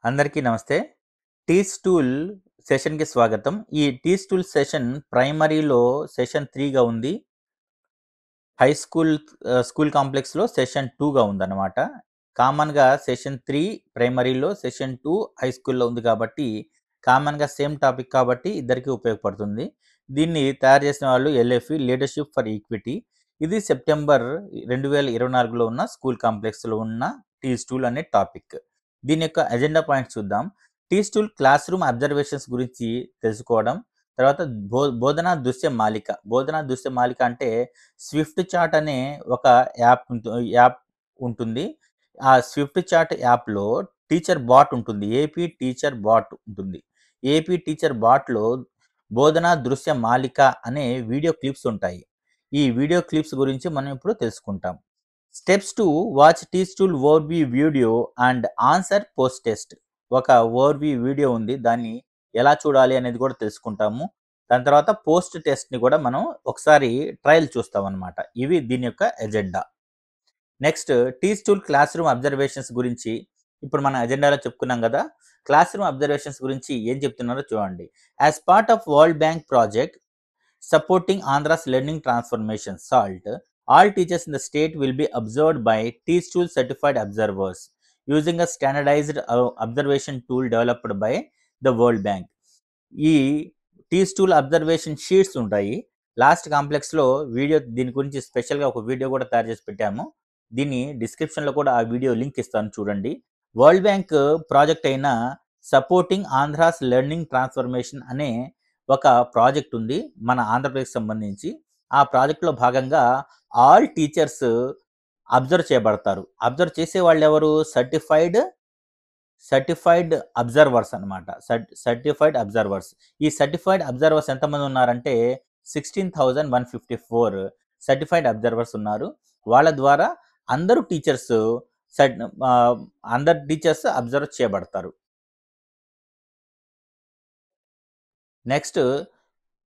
అందరికీ నమస్తే. Teach tool సెషన్‌కి స్వాగతం. ఈ టీచ్ టూల్ సెషన్ ప్రైమరీలో సెషన్ 3గా ఉంది. హై స్కూల్ స్కూల్ కాంప్లెక్స్‌లో సెషన్ 2గా ఉందన్నమాట. కామన్‌గా సెషన్ 3 ప్రైమరీలో, సెషన్ 2 హై స్కూల్‌లో ఉంది కాబట్టి, కామన్‌గా సేమ్ టాపిక్ కాబట్టి ఇద్దరికీ ఉపయోగపడుతుంది. దీన్ని తయారు చేసిన వాళ్ళు ఎల్ఎఫ్ఈ లీడర్‌షిప్ ఫర్ ఈక్విటీ. ఇది సెప్టెంబర్ 2024లో ఉన్న స్కూల్ కాంప్లెక్స్‌లో ఉన్న టీచ్ టూల్ అనే టాపిక్. దీని యొక్క అజెండా పాయింట్స్ చూద్దాం. Teach tool class room observations గురించి తెలుసుకోవడం. తర్వాత బోధనా దృశ్య మాలిక. బోధనా దృశ్య మాలిక అంటే స్విఫ్ట్ చాట్ అనే ఒక యాప్ ఉంటుంది. ఆ స్విఫ్ట్ చాట్ యాప్‌లో టీచర్ బాట్ ఉంటుంది. ఏపీ టీచర్ బాట్ ఉంటుంది. ఏపీ టీచర్ బాట్‌లో బోధనా దృశ్య మాలిక అనే వీడియో క్లిప్స్ ఉంటాయి. ఈ వీడియో క్లిప్స్ గురించి మనం ఇప్పుడు తెలుసుకుంటాం. Steps to watch teach tool overview video and answer post test. ఒక ఓవర్‌వ్యూ వీడియో ఉంది. దాన్ని ఎలా చూడాలి అనేది కూడా తెలుసుకుంటాము. దాని తర్వాత పోస్ట్ టెస్ట్‌ని కూడా మనం ఒకసారి ట్రయల్ చూస్తామన్నమాట. ఇవి దీని యొక్క agenda. Next teach tool class room observations గురించి ఇప్పుడు మన ఎజెండాలో చెప్పుకున్నాం కదా. క్లాస్ రూమ్ అబ్జర్వేషన్స్ గురించి ఏం చెప్తున్నారో చూడండి. As part of world bank project supporting Andhra's learning transformation SALT, all teachers in the state will be observed by Teach Tool certified observers using a standardized observation tool developed by the World Bank. ఈ teach tool observation sheets ఉంటాయి. Last కాంప్లెక్స్లో video దీని గురించి స్పెషల్గా ఒక video కూడా తయారు చేసి పెట్టాము. దీన్ని డిస్క్రిప్షన్లో కూడా ఆ వీడియో లింక్ ఇస్తాను చూడండి. వరల్డ్ బ్యాంక్ ప్రాజెక్ట్ అయిన సపోర్టింగ్ ఆంధ్రాస్ లెర్నింగ్ ట్రాన్స్ఫర్మేషన్ అనే ఒక ప్రాజెక్ట్ ఉంది మన ఆంధ్రప్రదేశ్ సంబంధించి. ఆ ప్రాజెక్ట్లో భాగంగా ఆల్ టీచర్స్ అబ్జర్వ్ చేయబడతారు. అబ్జర్వ్ చేసే వాళ్ళు ఎవరు? సర్టిఫైడ్ అబ్జర్వర్స్ అనమాట. Certified observers. ఈ సర్టిఫైడ్ అబ్జర్వర్స్ ఎంతమంది ఉన్నారంటే 16,154 సర్టిఫైడ్ అబ్జర్వర్స్ ఉన్నారు. వాళ్ళ ద్వారా అందరూ టీచర్స్ అందరు టీచర్స్ అబ్జర్వ్ చేయబడతారు. నెక్స్ట్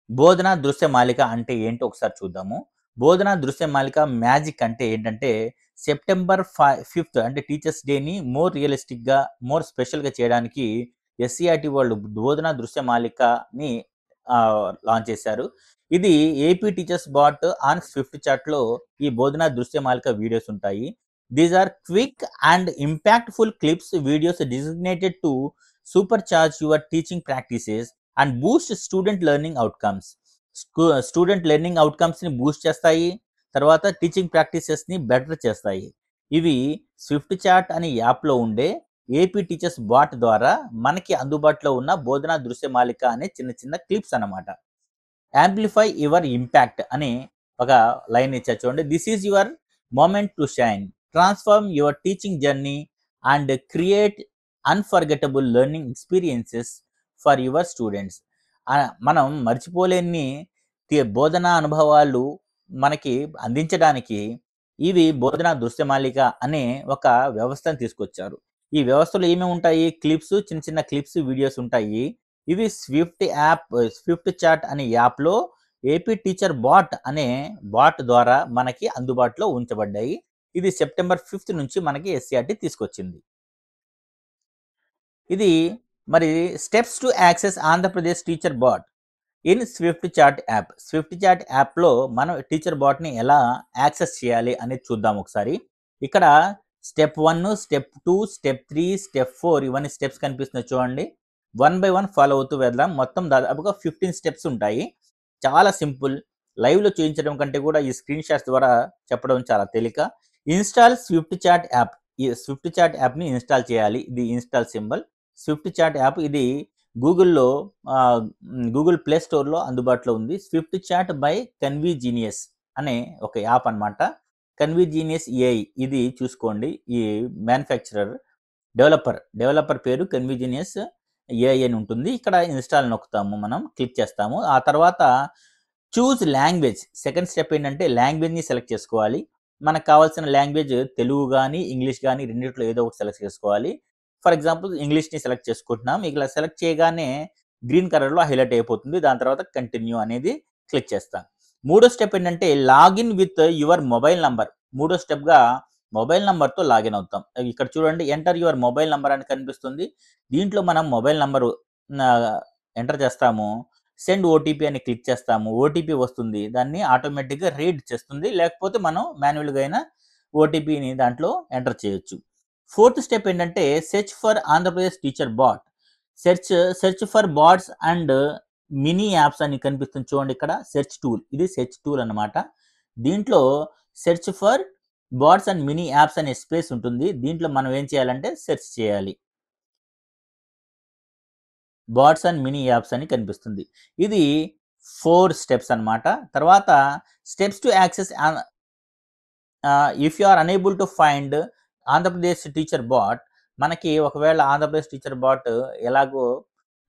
బోధనా దృశ్య మాలిక అంటే ఏంటో ఒకసారి చూద్దాము. బోధనా దృశ్య మాలిక మ్యాజిక్ అంటే ఏంటంటే సెప్టెంబర్ 5th అంటే టీచర్స్ డేని మోర్ రియలిస్టిక్‌గా, మోర్ స్పెషల్‌గా చేయడానికి ఎస్సీఆర్‌టీ వాళ్ళు బోధనా దృశ్య మాలికని లాంచ్ చేశారు. ఇది AP teachers bot on Swift చాట్‌లో ఈ బోధనా దృశ్య మాలిక వీడియోస్ ఉంటాయి. These are quick and impactful clips videos designated to supercharge your teaching practices and boost student learning outcomes. Student learning అవుట్కమ్స్‌ని బూస్ట్ చేస్తాయి. తర్వాత టీచింగ్ ప్రాక్టీసెస్‌ని బెటర్ చేస్తాయి. ఇవి స్విఫ్ట్ చాట్ అనే యాప్‌లో ఉండే ఏపీ టీచర్స్ బాట్ ద్వారా మనకి అందుబాటులో ఉన్న బోధనా దృశ్య మాలిక అనే చిన్న చిన్న క్లిప్స్ అన్నమాట. యాంప్లిఫై యువర్ ఇంపాక్ట్ అని ఒక లైన్ ఇచ్చారు చూడండి. This is your moment to shine. Transform your teaching journey and create unforgettable learning experiences for your students. మనం మర్చిపోలేని బోధనా అనుభవాలు మనకి అందించడానికి ఇవి బోధనా దృశ్యమాలిక అనే ఒక వ్యవస్థను తీసుకొచ్చారు. ఈ వ్యవస్థలో ఏమేమి ఉంటాయి? క్లిప్స్, చిన్న చిన్న క్లిప్స్, వీడియోస్ ఉంటాయి. ఇవి స్విఫ్ట్ చాట్ అనే యాప్‌లో ఏపీ టీచర్ బాట్ అనే బాట్ ద్వారా మనకి అందుబాటులో ఉంచబడ్డాయి. ఇది సెప్టెంబర్ 5th నుంచి మనకి ఎస్సీఆర్‌టీ తీసుకొచ్చింది. ఇది మరి steps to access Andhra Pradesh teacher bot in swift chat app. Swift chat యాప్‌లో మనం టీచర్ బాట్‌ని ఎలా యాక్సెస్ చేయాలి అనేది చూద్దాం ఒకసారి. ఇక్కడ స్టెప్ 1, స్టెప్ 2, స్టెప్ 3, స్టెప్ 4 ఇవన్నీ స్టెప్స్ కనిపిస్తున్నాయి చూడండి. వన్ బై వన్ ఫాలో అవుతూ వెళ్దాం. మొత్తం దాదాపుగా 15 స్టెప్స్ ఉంటాయి. చాలా సింపుల్. లైవ్‌లో చూయించడం కంటే కూడా ఈ స్క్రీన్ షాట్స్ ద్వారా చెప్పడం చాలా తేలిక. Install swift chat app. ఈ స్విఫ్ట్ చాట్ యాప్‌ని ఇన్‌స్టాల్ చేయాలి. ఇది install symbol. Swift chat app ఇది గూగుల్‌లో గూగుల్ ప్లే స్టోర్‌లో అందుబాటులో ఉంది. స్విఫ్ట్ చాట్ బై కన్వీజీనియస్ అనే ఒక యాప్ అన్నమాట. కన్వీజీనియస్ ఏఐ ఇది చూసుకోండి. ఈ మ్యానుఫ్యాక్చరర్ డెవలపర్ పేరు కన్వీజీనియస్ ఏఐ అని ఉంటుంది. ఇక్కడ ఇన్‌స్టాల్ నొక్కుతాము మనం. క్లిక్ చేస్తాము. ఆ తర్వాత చూజ్ లాంగ్వేజ్. సెకండ్ స్టెప్ ఏంటంటే లాంగ్వేజ్‌ని సెలెక్ట్ చేసుకోవాలి. మనకు కావాల్సిన లాంగ్వేజ్ తెలుగు గాని, ఇంగ్లీష్ గాని రెండిట్లో ఏదో ఒకటి సెలెక్ట్ చేసుకోవాలి. ఫర్ ఎగ్జాంపుల్ ఇంగ్లీష్‌ని సెలెక్ట్ చేసుకుంటున్నాం. ఇలా సెలెక్ట్ చేయగానే గ్రీన్ కలర్‌లో హైలైట్ అయిపోతుంది. దాని తర్వాత కంటిన్యూ అనేది క్లిక్ చేస్తాం. మూడో స్టెప్ ఏంటంటే login with your mobile number. మూడో స్టెప్‌గా మొబైల్ నంబర్‌తో లాగిన్ అవుతాం. ఇక్కడ చూడండి ఎంటర్ యువర్ మొబైల్ నంబర్ అని కనిపిస్తుంది. దీంట్లో మనం మొబైల్ నంబరు ఆహ్, ఎంటర్ చేస్తాము. సెండ్ ఓటీపీ అని క్లిక్ చేస్తాము. ఓటీపీ వస్తుంది. దాన్ని ఆటోమేటిక్‌గా రీడ్ చేస్తుంది. లేకపోతే మనం మాన్యువల్‌గా అయినా ఓటీపీని దాంట్లో ఎంటర్ చేయొచ్చు. ఫోర్త్ స్టెప్ ఏంటంటే search for Andhra Pradesh teacher bot. Search search for bots and mini apps అని కనిపిస్తుంది చూడండి ఇక్కడ సెర్చ్ టూల్. ఇది సెర్చ్ టూల్ అన్నమాట. దీంట్లో search for bots and mini apps అనే స్పేస్ ఉంటుంది. దీంట్లో మనం ఏం చేయాలంటే సెర్చ్ చేయాలి. బాట్స్ అండ్ మినీ యాప్స్ అని కనిపిస్తుంది. ఇది 4 స్టెప్స్ అన్నమాట. తర్వాత steps to access if you are unable to find Andhra Pradesh teacher bot. మనకి ఒకవేళ ఆంధ్రప్రదేశ్ టీచర్ బాట్ ఎలాగో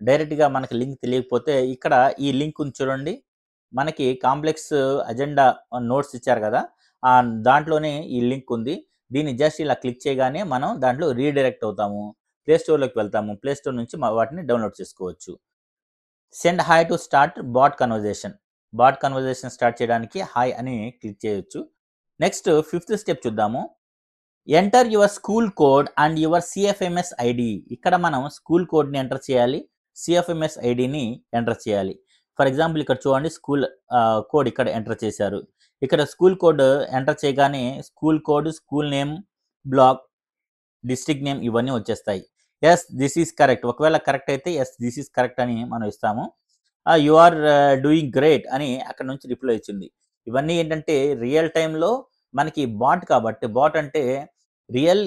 డైరెక్ట్‌గా మనకి లింక్ తెలియకపోతే ఇక్కడ ఈ లింక్ ఉంది చూడండి. మనకి కాంప్లెక్స్ అజెండా నోట్స్ ఇచ్చారు కదా! దాంట్లోనే ఈ లింక్ ఉంది. దీన్ని జస్ట్ ఇలా క్లిక్ చేయగానే మనం దాంట్లో రీడైరెక్ట్ అవుతాము. ప్లే స్టోర్‌లోకి వెళ్తాము. ప్లే స్టోర్ నుంచి వాటిని డౌన్‌లోడ్ చేసుకోవచ్చు. Send hi to start bot conversation. Bot conversation start చేయడానికి హాయ్ అని క్లిక్ చేయొచ్చు. నెక్స్ట్ ఫిఫ్త్ స్టెప్ చూద్దాము. Enter your school code and your CFMS ID. ఇక్కడ మనం స్కూల్ కోడ్‌ని ఎంటర్ చేయాలి. సిఎఫ్ఎంఎస్ ఐడిని ఎంటర్ చేయాలి. ఫర్ ఎగ్జాంపుల్ ఇక్కడ చూడండి స్కూల్ కోడ్ ఇక్కడ ఎంటర్ చేశారు. ఇక్కడ స్కూల్ కోడ్ ఎంటర్ చేయగానే school code, school name, block, district name ఇవన్నీ వచ్చేస్తాయి. Yes this is correct. ఒకవేళ కరెక్ట్ అయితే యెస్ దిస్ ఈస్ కరెక్ట్ అని మనం ఇస్తాము. యూ ఆర్ డూయింగ్ గ్రేట్ అని అక్కడ నుంచి రిప్లై వచ్చింది. ఇవన్నీ ఏంటంటే రియల్ టైమ్‌లో మనకి బాట్ కాబట్టి బాట్ అంటే రియల్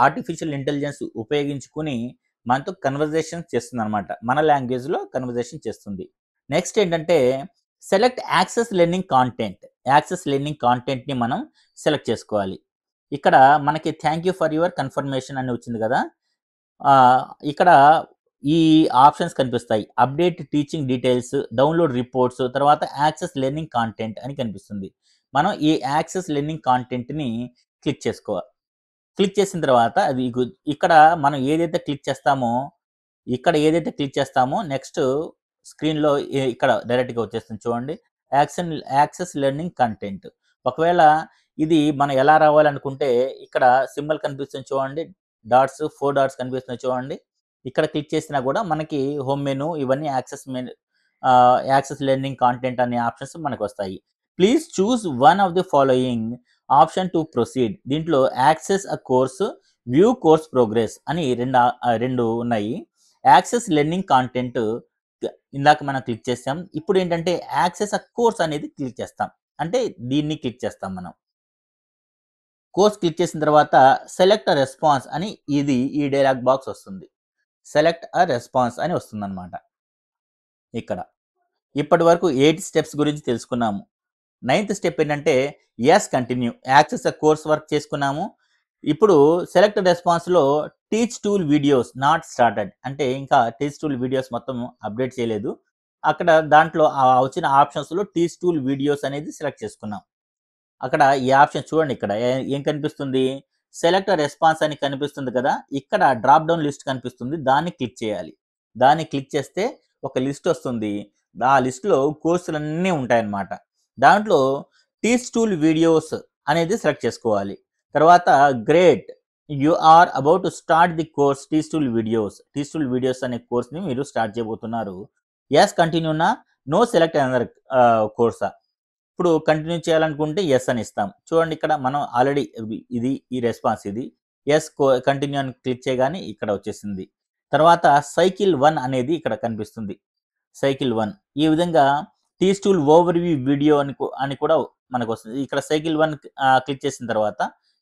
ఆర్టిఫిషియల్ ఇంటెలిజెన్స్ ఉపయోగించుకొని మనతో కన్వర్జేషన్ చేస్తుందనమాట. మన లాంగ్వేజ్‌లో కన్వర్జేషన్ చేస్తుంది. నెక్స్ట్ ఏంటంటే select access learning content. Access learning కాంటెంట్‌ని మనం సెలెక్ట్ చేసుకోవాలి. ఇక్కడ మనకి thank you for your confirmation అని వచ్చింది కదా! ఆహ్, ఇక్కడ ఈ ఆప్షన్స్ కనిపిస్తాయి. Update teaching details, download reports, తర్వాత యాక్సెస్ లెర్నింగ్ కాంటెంట్ అని కనిపిస్తుంది. మనం ఈ యాక్సెస్ లెర్నింగ్ కాంటెంట్‌ని క్లిక్ చేసుకోవాలి. క్లిక్ చేసిన తర్వాత అది ఇక్కడ మనం ఏదైతే క్లిక్ చేస్తామో, నెక్స్ట్ స్క్రీన్‌లో ఇక్కడ డైరెక్ట్‌గా వచ్చేస్తుంది చూడండి. Access learning content. ఒకవేళ ఇది మనం ఎలా రావాలనుకుంటే ఇక్కడ సింబల్ కనిపిస్తుంది చూడండి. డాట్స్ 4 డాట్స్ కనిపిస్తున్నాయి చూడండి. ఇక్కడ క్లిక్ చేసినా కూడా మనకి హోమ్ మెను ఇవన్నీ యాక్సెస్ లెర్నింగ్ కాంటెంట్ అనే ఆప్షన్స్ మనకొస్తాయి. Please choose one of the following option to proceed. దీంట్లో access a course, view course progress అని 2 ఉన్నాయి. యాక్సెస్ లెర్నింగ్ కాంటెంట్ ఇందాక మనం క్లిక్ చేసాం. ఇప్పుడు ఏంటంటే యాక్సెస్ ఎ కోర్స్ అనేది క్లిక్ చేస్తాం. అంటే దీన్ని క్లిక్ చేస్తాం మనం. కోర్స్ క్లిక్ చేసిన తర్వాత సెలెక్ట్ ఎ రెస్పాన్స్ అని ఈ డైలాగ్ బాక్స్ వస్తుంది. సెలెక్ట్ ఎ రెస్పాన్స్ అని వస్తుందన్నమాట ఇక్కడ. ఇప్పటి వరకు 8 స్టెప్స్ గురించి తెలుసుకున్నాము. నైన్త్ స్టెప్ ఏంటంటే yes continue. Access a course work చేసుకున్నాము. ఇప్పుడు సెలెక్ట్ రెస్పాన్స్‌లో teach tool videos not started. అంటే ఇంకా టీచ్ టూల్ వీడియోస్ మొత్తం అప్డేట్ చేయలేదు. అక్కడ దాంట్లో వచ్చిన ఆప్షన్స్‌లో టీచ్ టూల్ వీడియోస్ అనేది సెలెక్ట్ చేసుకున్నాం. అక్కడ ఈ ఆప్షన్ చూడండి ఇక్కడ ఏం కనిపిస్తుంది? సెలెక్ట్ రెస్పాన్స్ అని కనిపిస్తుంది కదా! ఇక్కడ డ్రాప్ డౌన్ లిస్ట్ కనిపిస్తుంది. దాన్ని క్లిక్ చేయాలి. దాన్ని క్లిక్ చేస్తే ఒక లిస్ట్ వస్తుంది. ఆ లిస్ట్‌లో కోర్సులన్నీ ఉంటాయన్నమాట. దాంట్లో టీచ్ టూల్ వీడియోస్ అనేది సెలెక్ట్ చేసుకోవాలి. తర్వాత great you are about to start the course teach tool videos. Teach tool videos అనే కోర్స్‌ని మీరు స్టార్ట్ చేయబోతున్నారు. యెస్ కంటిన్యూనా? నో సెలెక్ట్ అనదర్ కోర్సా? ఇప్పుడు కంటిన్యూ చేయాలనుకుంటే యెస్ అని ఇస్తాం. చూడండి ఇక్కడ మనం ఆల్రెడీ ఈ రెస్పాన్స్ ఇది. యెస్ కంటిన్యూ అని క్లిక్ చేయగానే ఇక్కడ వచ్చేసింది. తర్వాత సైకిల్ 1 అనేది ఇక్కడ కనిపిస్తుంది. సైకిల్ 1 ఈ విధంగా టీచ్ టూల్ ఓవర్‌వ్యూ వీడియో అని కూడా మనకొస్తుంది. ఇక్కడ సైకిల్ 1 క్లిక్ చేసిన తర్వాత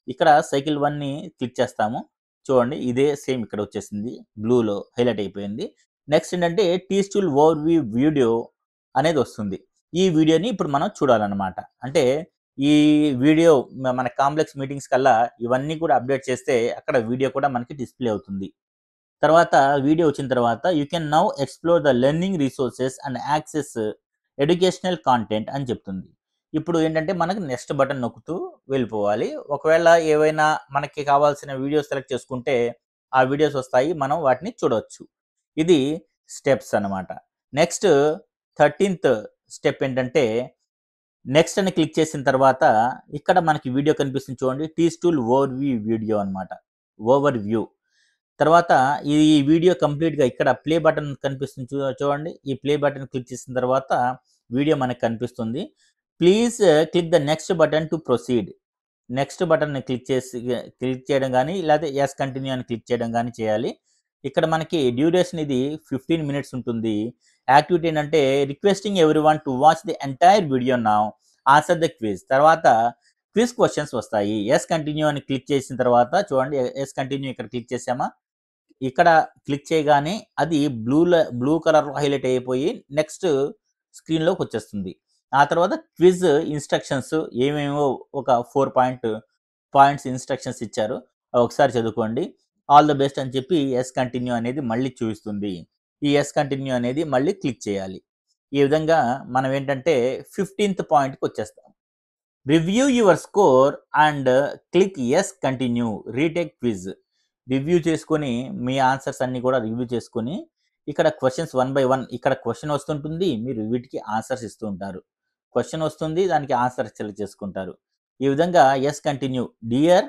ఇక్కడ సైకిల్ 1ని క్లిక్ చేస్తాము. చూడండి ఇదే సేమ్ ఇక్కడ వచ్చేసింది. బ్లూలో హైలైట్ అయిపోయింది. నెక్స్ట్ ఏంటంటే టీచ్ టూల్ ఓవర్‌వ్యూ వీడియో అనేది వస్తుంది. ఈ వీడియోని ఇప్పుడు మనం చూడాలన్నమాట. అంటే ఈ వీడియో మన కాంప్లెక్స్ మీటింగ్స్ కల్లా ఇవన్నీ కూడా అప్డేట్ చేస్తే అక్కడ వీడియో కూడా మనకి డిస్‌ప్లే అవుతుంది. తర్వాత వీడియో వచ్చిన తర్వాత you can now explore the learning resources and access educational content అని చెప్తుంది. ఇప్పుడు ఏంటంటే మనకు నెక్స్ట్ బటన్ నొక్కుతూ వెళ్ళిపోవాలి. ఒకవేళ ఏవైనా మనకి కావాల్సిన వీడియోస్ సెలెక్ట్ చేసుకుంటే ఆ వీడియోస్ వస్తాయి. మనం వాటిని చూడొచ్చు. ఇది స్టెప్స్ అన్నమాట. నెక్స్ట్ 13థ్ స్టెప్ ఏంటంటే నెక్స్ట్ అని క్లిక్ చేసిన తర్వాత ఇక్కడ మనకి వీడియో కనిపిస్తుంది చూడండి. Teach tool overview video అనమాట. Overview. తర్వాత ఈ వీడియో కంప్లీట్‌గా ఇక్కడ ప్లే బటన్ కనిపిస్తుంది చూడండి. ఈ ప్లే బటన్ క్లిక్ చేసిన తర్వాత వీడియో మనకు కనిపిస్తుంది. Please click the next button to proceed. Next బటన్‌ని క్లిక్ చేయడం గానీ, లేతే యెస్ కంటిన్యూ అని క్లిక్ చేయడం గానీ చేయాలి. ఇక్కడ మనకి డ్యూరేషన్ ఇది 15 మినిట్స్ ఉంటుంది. యాక్టివిటీ ఏంటంటే requesting everyone to watch the entire video now. Answer the quiz. తర్వాత క్విజ్ క్వెషన్స్ వస్తాయి. యెస్ కంటిన్యూ అని క్లిక్ చేసిన తర్వాత చూడండి యెస్ కంటిన్యూ ఇక్కడ క్లిక్ చేసామా? ఇక్కడ క్లిక్ చేయగానే అది బ్లూ కలర్‌లో హైలైట్ అయిపోయి నెక్స్ట్ స్క్రీన్‌లోకి వచ్చేస్తుంది. ఆ తర్వాత క్విజ్ ఇన్‌స్ట్రక్షన్స్ ఏమేమో ఒక 4 పాయింట్స్ ఇన్‌స్ట్రక్షన్స్ ఇచ్చారు. అవి ఒకసారి చదువుకోండి. ఆల్ ద బెస్ట్ అని చెప్పి యెస్ కంటిన్యూ అనేది మళ్ళీ చూపిస్తుంది. ఈ యెస్ కంటిన్యూ అనేది మళ్ళీ క్లిక్ చేయాలి. ఈ విధంగా మనం ఏంటంటే 15థ్ పాయింట్‌కి వచ్చేస్తాం. Review your score and click yes continue retake quiz. Review చేసుకొని మీ ఆన్సర్స్ అన్నీ కూడా రివ్యూ చేసుకొని ఇక్కడ క్వెషన్స్ 1 బై 1 ఇక్కడ క్వెషన్ వస్తుంటుంది. మీరు వీటికి ఆన్సర్స్ ఇస్తూ ఉంటారు. క్వెషన్ వస్తుంది. దానికి ఆన్సర్ సెలెక్ట్ చేసుకుంటారు. ఈ విధంగా yes continue. Dear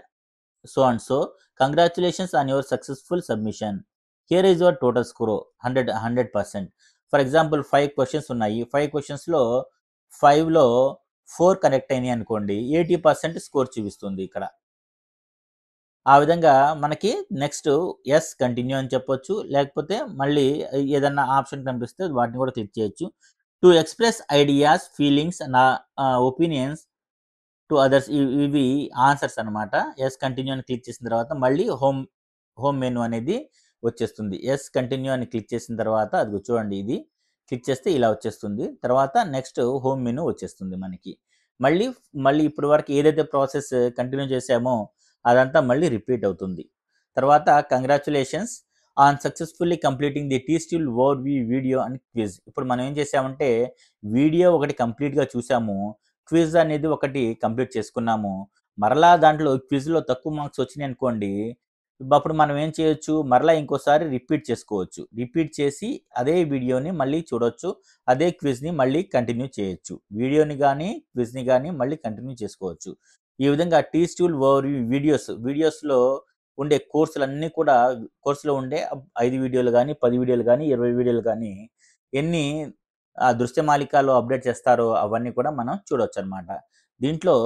so and so congratulations on your successful submission. Here is your total score 100%. For example 5 questions ఉన్నాయి. 5 క్వెషన్స్‌లో 5లో 4 కరెక్ట్ అయినాయి అనుకోండి. 80% స్కోర్ చూపిస్తుంది ఇక్కడ. ఆ విధంగా మనకి నెక్స్ట్ యెస్ కంటిన్యూ అని చెప్పొచ్చు. లేకపోతే మళ్ళీ ఏదన్నా ఆప్షన్ కనిపిస్తే వాటిని కూడా క్లిక్ చేయొచ్చు. To express ideas, feelings, opinions to others ఇవి ఆన్సర్స్ అనమాట. యెస్ కంటిన్యూ అని క్లిక్ చేసిన తర్వాత మళ్ళీ హోమ్ మెనూ అనేది వచ్చేస్తుంది. యెస్ కంటిన్యూ అని క్లిక్ చేసిన తర్వాత అదిగో చూడండి ఇది క్లిక్ చేస్తే ఇలా వచ్చేస్తుంది. తర్వాత నెక్స్ట్ హోమ్ మెనూ వచ్చేస్తుంది మనకి. మళ్ళీ ఇప్పటి వరకు ఏదైతే ప్రాసెస్ కంటిన్యూ చేసామో అదంతా మళ్ళీ రిపీట్ అవుతుంది. తర్వాత congratulations on successfully completing the టీస్టిల్ వర్డ్ వి వీడియో అండ్ క్విజ్. ఇప్పుడు మనం ఏం చేసామంటే వీడియో ఒకటి కంప్లీట్‌గా చూసాము. క్విజ్ అనేది ఒకటి కంప్లీట్ చేసుకున్నాము. మరలా దాంట్లో క్విజ్‌లో తక్కువ మార్క్స్ వచ్చినాయి అనుకోండి. అప్పుడు మనం ఏం చేయొచ్చు? మరలా ఇంకోసారి రిపీట్ చేసుకోవచ్చు. రిపీట్ చేసి అదే వీడియోని మళ్ళీ చూడొచ్చు. అదే క్విజ్‌ని మళ్ళీ కంటిన్యూ చేయొచ్చు. వీడియోని గానీ, క్విజ్‌ని గానీ మళ్ళీ కంటిన్యూ చేసుకోవచ్చు. ఈ విధంగా టీస్టూల్ ఓవర్ వీడియోస్‌లో ఉండే కోర్సులో ఉండే 5 వీడియోలు గానీ, 10 వీడియోలు గానీ, 20 వీడియోలు గానీ ఎన్ని దృశ్యమాలికలో అప్డేట్ చేస్తారో అవన్నీ కూడా మనం చూడొచ్చనమాట. దీంట్లో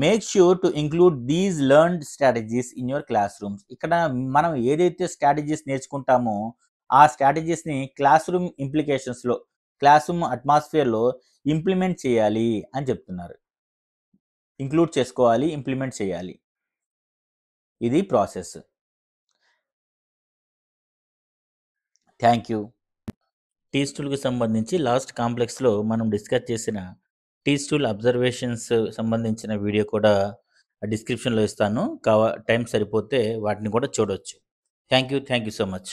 make sure to include these learned strategies in your classrooms. ఇక్కడ మనం ఏదైతే స్ట్రాటజీస్ నేర్చుకుంటామో ఆ స్ట్రాటజీస్‌ని క్లాస్ రూమ్ క్లాస్ రూమ్ అట్మాస్ఫియర్‌లో ఇంప్లిమెంట్ చేయాలి అని చెప్తున్నారు. ఇంక్లూడ్ చేసుకోవాలి, ఇంప్లిమెంట్ చేయాలి. ఇది ప్రాసెస్. Thank you. టీస్టూల్‌కి సంబంధించి లాస్ట్ కాంప్లెక్స్‌లో మనం డిస్కస్ చేసిన టీస్టూల్ అబ్జర్వేషన్స్ సంబంధించిన వీడియో కూడా డిస్క్రిప్షన్‌లో ఇస్తాను. టైం సరిపోతే వాటిని కూడా చూడొచ్చు. Thank you so much.